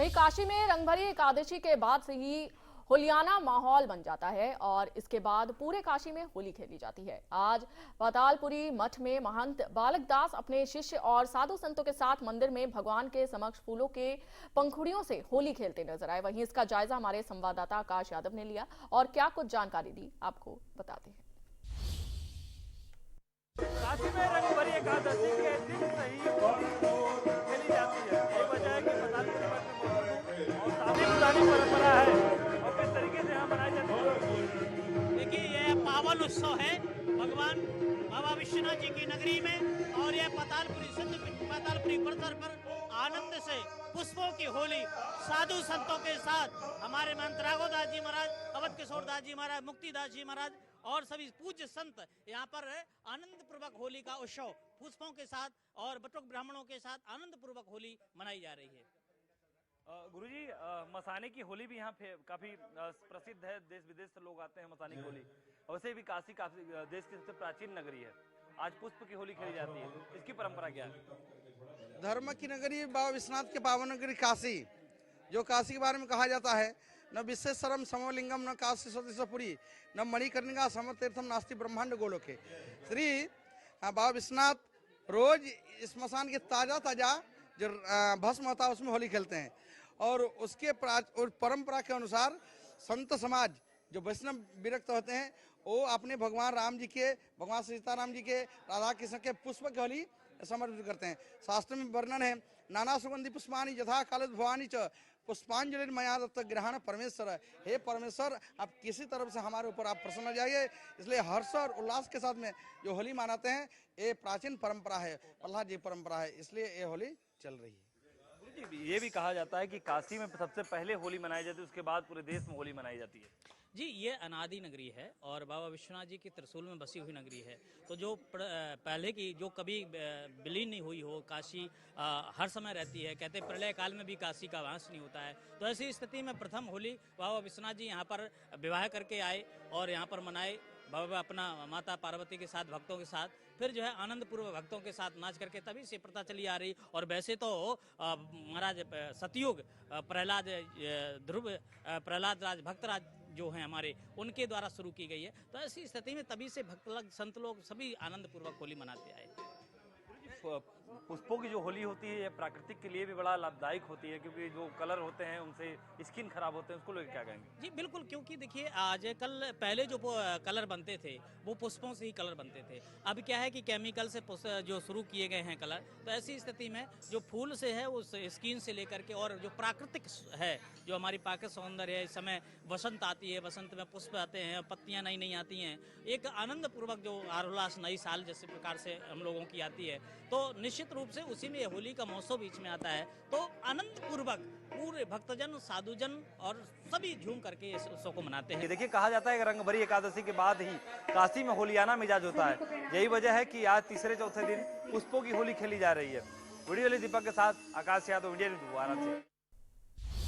वहीं काशी में रंगभरी एकादशी के बाद से ही होलियाना माहौल बन जाता है और इसके बाद पूरे काशी में होली खेली जाती है। आज पातालपुरी मठ में महंत बालक दास अपने शिष्य और साधु संतों के साथ मंदिर में भगवान के समक्ष फूलों के पंखुड़ियों से होली खेलते नजर आए। वहीं इसका जायजा हमारे संवाददाता आकाश यादव ने लिया और क्या कुछ जानकारी दी आपको बताते हैं। काशी में रंगभरी एकादशी के दिन से ही होली खेली जाती है। यही वजह है कि पातालपुरी मठ में मौजूद हूं और काफी पुरानी परंपरा है और किस तरीके से यहाँ मनाई जाती है। देखिए, यह पावन उत्सव है भगवान बाबा विश्वनाथ जी की नगरी में और यह पातालपुरी परिसर पर आनंद से पुष्पों की होली साधु संतों के साथ हमारे महंत राघव दास जी महाराज, अवध किशोर दास जी महाराज, मुक्तिदास जी महाराज और सभी पूज्य संत यहाँ पर आनंद पूर्वक होली का उत्सव पुष्पों के साथ और बटुक ब्राह्मणों के साथ आनंद पूर्वक होली मनाई जा रही है। गुरुजी, मसाने की होली भी यहाँ काफी प्रसिद्ध है, देश विदेश से लोग आते हैं मसाने की होली। वैसे भी काशी काफी देश की सबसे प्राचीन नगरी है, आज पुष्प की होली खेली जाती है, इसकी परंपरा क्या है? धर्म की नगरी बाबा विश्वनाथ के पावन नगरी काशी, जो काशी के बारे में कहा जाता है, न विश्वेश्वरम समलिंगम न काशी सतीशपुरी न मणिकर्णिका समतीर्थम नास्ति ब्रह्मांड गोलोके। श्री बाबा विश्वनाथ रोज स्मशान के ताजा जो भस्म होता है उसमें होली खेलते हैं और उसके परंपरा के अनुसार संत समाज जो वैष्णव विरक्त होते हैं वो अपने भगवान राम जी के, भगवान सीताराम जी के, राधा कृष्ण के पुष्प की होली समर्पित करते हैं। शास्त्र में वर्णन है, नाना सुगंधि पुष्पानी यथा काल भवानी च पुष्पांजलि मया दत्त ग्रहण परमेश्वर। हे परमेश्वर, आप किसी तरफ से हमारे ऊपर आप प्रसन्न हो जाइए। इसलिए हर्ष और उल्लास के साथ में जो होली मनाते हैं ये प्राचीन परंपरा है, प्रहलाद जी परंपरा है, इसलिए ये होली चल रही है। ये भी कहा जाता है कि काशी में सबसे पहले होली मनाई जाती है, उसके बाद पूरे देश में होली मनाई जाती है। जी, ये अनादि नगरी है और बाबा विश्वनाथ जी की त्रिशूल में बसी हुई नगरी है। तो जो पहले की जो कभी विलीन नहीं हुई हो, काशी हर समय रहती है। कहते हैं प्रलय काल में भी काशी का वास नहीं होता है। तो ऐसी स्थिति में प्रथम होली बाबा विश्वनाथ जी यहाँ पर विवाह करके आए और यहाँ पर मनाए बाबा अपना माता पार्वती के साथ, भक्तों के साथ, फिर जो है आनंद पूर्वक भक्तों के साथ नाच करके तभी से प्रथा चली आ रही। और वैसे तो महाराज सतयुग प्रहलाद राज भक्तराज जो हैं हमारे, उनके द्वारा शुरू की गई है। तो ऐसी स्थिति में तभी से भक्त लोग, संत लोग सभी आनंद पूर्वक होली मनाते आए। पुष्पों की जो होली होती है ये प्राकृतिक के लिए भी बड़ा लाभदायक होती है, क्योंकि जो कलर होते हैं उनसे स्किन खराब होते हैं, उसको लेकर क्या कहेंगे? जी बिल्कुल, क्योंकि देखिए कल पहले जो कलर बनते थे वो पुष्पों से ही कलर बनते थे। अब क्या है कि केमिकल से जो शुरू किए गए हैं कलर, तो ऐसी स्थिति में जो फूल से है उस स्किन से लेकर के और जो प्राकृतिक है, जो हमारी प्राकृतिक सौंदर्य है, इस समय वसंत आती है, वसंत में पुष्प आते हैं, पत्तियां नई नई आती हैं, एक आनंद पूर्वक जो आरोलास नई साल जैसे प्रकार से हम लोगों की आती है, तो निश्चित रूप से उसी में होली का महोत्सव बीच में आता है। तो आनंद पूर्वक पूरे भक्तजन, साधुजन और सभी झूम करके इस उत्सव को मनाते हैं। देखिए, कहा जाता है कि रंगभरी एकादशी के बाद ही काशी में होलियाना मिजाज होता है। यही वजह है कि आज तीसरे चौथे दिन पुष्पों की होली खेली जा रही है। वीडियो दीपक के साथ आकाश यादव, इंडिया न्यूज़ वाराणसी।